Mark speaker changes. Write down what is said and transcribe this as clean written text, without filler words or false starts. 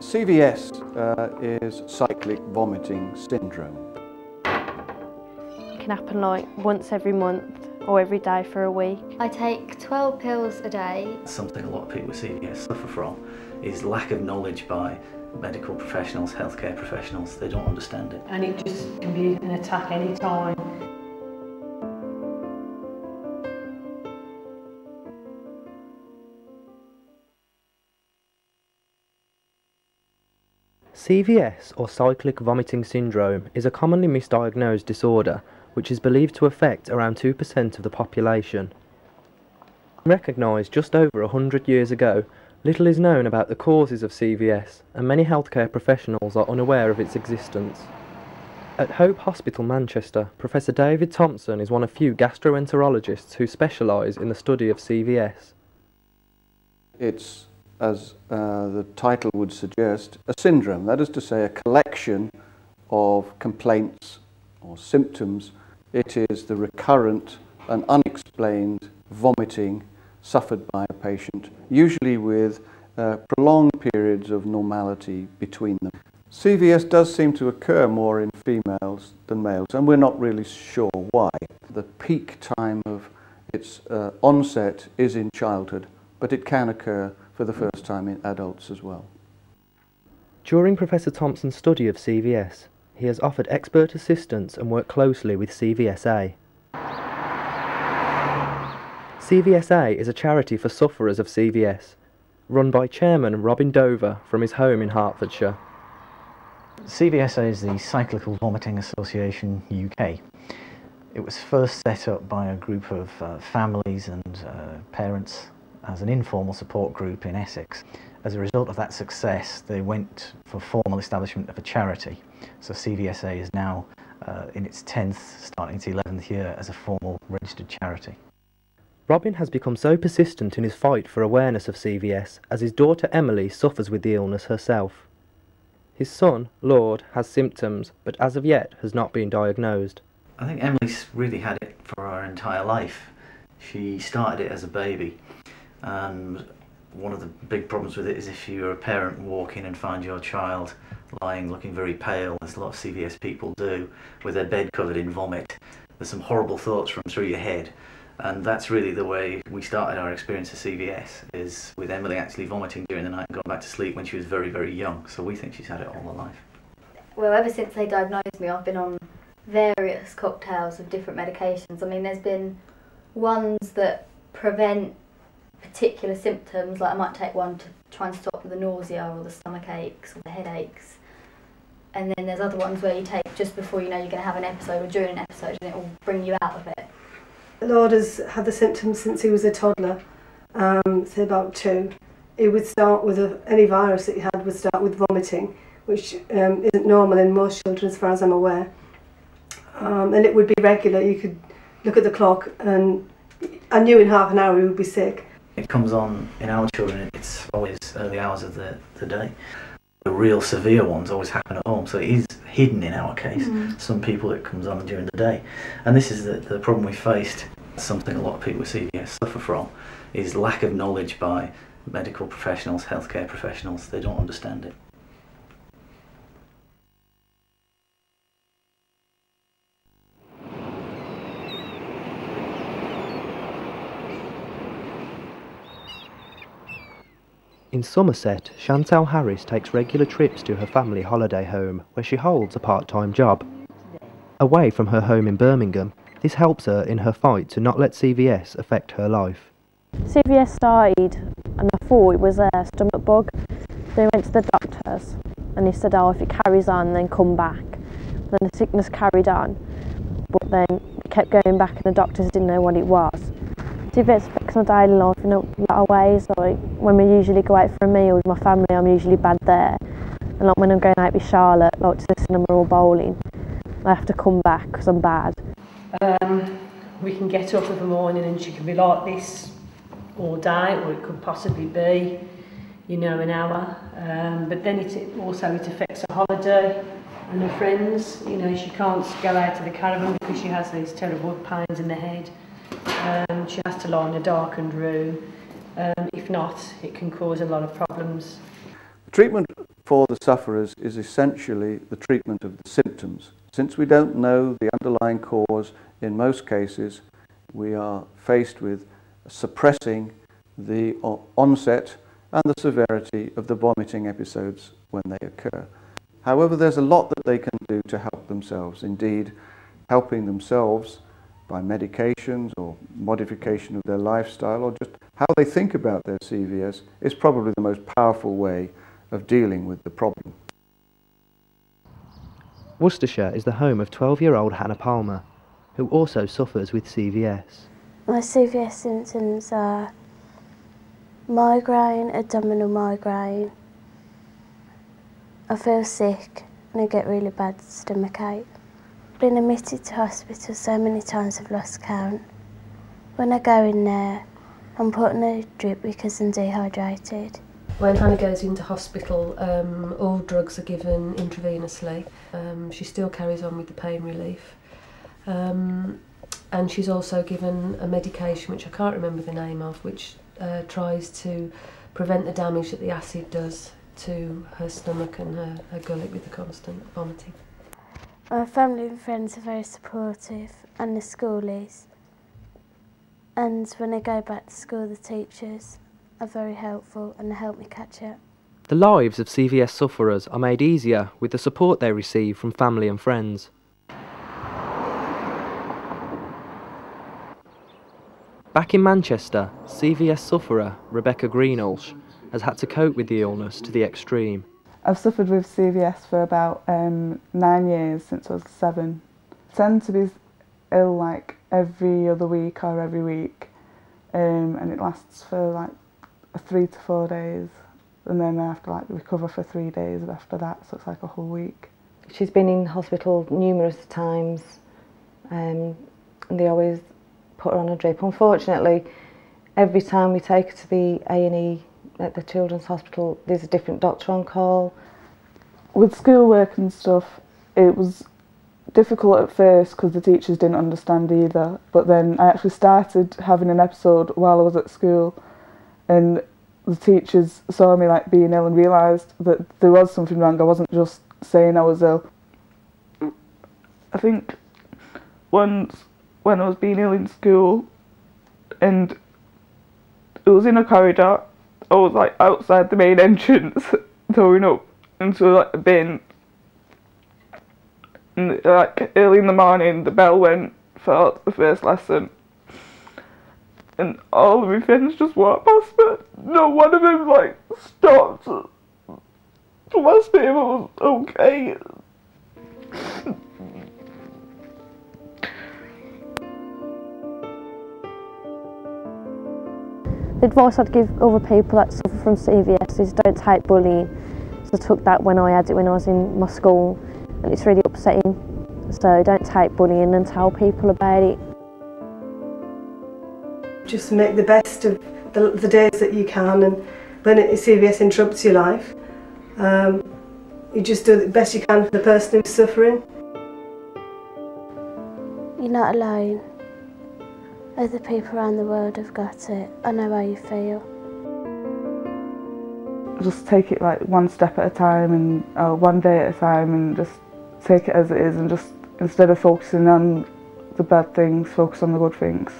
Speaker 1: CVS is cyclic vomiting syndrome.
Speaker 2: It can happen like once every month or every day for a week.
Speaker 3: I take 12 pills a day.
Speaker 4: Something a lot of people with CVS suffer from is lack of knowledge by medical professionals, healthcare professionals. They don't understand it.
Speaker 5: And it just can be an attack any time.
Speaker 6: CVS, or cyclic vomiting syndrome, is a commonly misdiagnosed disorder which is believed to affect around 2% of the population. Recognised just over 100 years ago, little is known about the causes of CVS, and many healthcare professionals are unaware of its existence. At Hope Hospital, Manchester, Professor David Thompson is one of few gastroenterologists who specialise in the study of CVS.
Speaker 1: It's, as the title would suggest, a syndrome, that is to say a collection of complaints or symptoms. It is the recurrent and unexplained vomiting suffered by a patient, usually with prolonged periods of normality between them. CVS does seem to occur more in females than males, and we're not really sure why. The peak time of its onset is in childhood, but it can occur for the first time in adults as well.
Speaker 6: During Professor Thompson's study of CVS, he has offered expert assistance and worked closely with CVSA. CVSA is a charity for sufferers of CVS, run by Chairman Robin Dover from his home in Hertfordshire.
Speaker 4: CVSA is the Cyclical Vomiting Association UK. It was first set up by a group of families and parents as an informal support group in Essex. As a result of that success, they went for formal establishment of a charity. So CVSA is now in its 10th, starting its 11th year as a formal registered charity.
Speaker 6: Robin has become so persistent in his fight for awareness of CVS as his daughter Emily suffers with the illness herself. His son, Lord, has symptoms, but as of yet has not been diagnosed.
Speaker 4: I think Emily's really had it for her entire life. She started it as a baby, and one of the big problems with it is if you're a parent walk in and find your child lying looking very pale, as a lot of CVS people do, with their bed covered in vomit, there's some horrible thoughts run through your head. And that's really the way we started our experience of CVS, is with Emily actually vomiting during the night and going back to sleep when she was very, very young. So we think she's had it all her life.
Speaker 3: Well, ever since they diagnosed me, I've been on various cocktails of different medications. I mean, there's been ones that prevent particular symptoms, like I might take one to try and stop the nausea or the stomach aches or the headaches. And then there's other ones where you take just before you know you're going to have an episode or during an episode, and it will bring you out of it.
Speaker 5: Lord has had the symptoms since he was a toddler, say about 2. It would start with any virus that he had would start with vomiting, which isn't normal in most children as far as I'm aware. And it would be regular. You could look at the clock and I knew in half an hour he would be sick.
Speaker 4: It comes on in our children, it's always early hours of the day. The real severe ones always happen at home, so it is hidden in our case. Some people it comes on during the day. And this is the problem we faced. Something a lot of people with CVS suffer from is lack of knowledge by medical professionals, healthcare professionals. They don't understand it.
Speaker 6: In Somerset, Chantal Harris takes regular trips to her family holiday home, where she holds a part-time job. Away from her home in Birmingham, this helps her in her fight to not let CVS affect her life.
Speaker 2: CVS started and I thought it was a stomach bug. They went to the doctors and he said, oh, if it carries on then come back. Then the sickness carried on, but then it kept going back and the doctors didn't know what it was. CVS affects my daily life in a lot of ways. Like when we usually go out for a meal with my family, I'm usually bad there. And like when I'm going out with Charlotte, like to the cinema or bowling, I have to come back because I'm bad.
Speaker 5: We can get up in the morning and she can be like this all day, or it could possibly be, you know, an hour. But then it affects her holiday and her friends. You know, she can't go out to the caravan because she has these terrible pains in the head. She has to lie in a darkened room. If not, it can cause a lot of problems.
Speaker 1: Treatment for the sufferers is essentially the treatment of the symptoms. Since we don't know the underlying cause, in most cases, we are faced with suppressing the onset and the severity of the vomiting episodes when they occur. However, there's a lot that they can do to help themselves. Indeed, helping themselves by medications or modification of their lifestyle or just how they think about their CVS is probably the most powerful way of dealing with the problem.
Speaker 6: Worcestershire is the home of 12-year-old Hannah Palmer, who also suffers with CVS.
Speaker 7: My CVS symptoms are migraine, abdominal migraine. I feel sick and I get really bad stomachache. I've been admitted to hospital so many times I've lost count. When I go in there, I'm put on a drip because I'm dehydrated.
Speaker 5: When Hannah goes into hospital, all drugs are given intravenously. She still carries on with the pain relief. And she's also given a medication, which I can't remember the name of, which tries to prevent the damage that the acid does to her stomach and her gullet with the constant vomiting.
Speaker 7: My family and friends are very supportive, and the school is. And when I go back to school, the teachers are very helpful and they help me catch up.
Speaker 6: The lives of CVS sufferers are made easier with the support they receive from family and friends. Back in Manchester, CVS sufferer Rebecca Greenhalgh has had to cope with the illness to the extreme.
Speaker 8: I've suffered with CVS for about 9 years, since I was 7. I tend to be ill like every other week or every week, and it lasts for like 3 to 4 days, and then I have to like recover for 3 days after that, so it's like a whole week.
Speaker 9: She's been in hospital numerous times, and they always put her on a drip. Unfortunately, every time we take her to the A&E at the Children's Hospital, there's a different doctor on call.
Speaker 8: With schoolwork and stuff, it was difficult at first because the teachers didn't understand either, but then I actually started having an episode while I was at school, and the teachers saw me like being ill and realised that there was something wrong. I wasn't just saying I was ill. I think once when I was being ill in school and it was in a corridor, I was like outside the main entrance throwing up into like a bin, and like early in the morning the bell went for the first lesson, and all of my friends just walked past me. No one of them like stopped to ask me if I was okay.
Speaker 2: The advice I'd give other people that suffer from CVS is don't take bullying. So I took that when I had it when I was in my school, and it's really upsetting. So don't take bullying and tell people about it.
Speaker 10: Just make the best of the days that you can, and when CVS interrupts your life, you just do the best you can for the person who's suffering.
Speaker 7: You're not alone. Other people around the world have got it. I know how you feel.
Speaker 8: Just take it like one step at a time, and one day at a time, and just take it as it is, and just instead of focusing on the bad things, focus on the good things.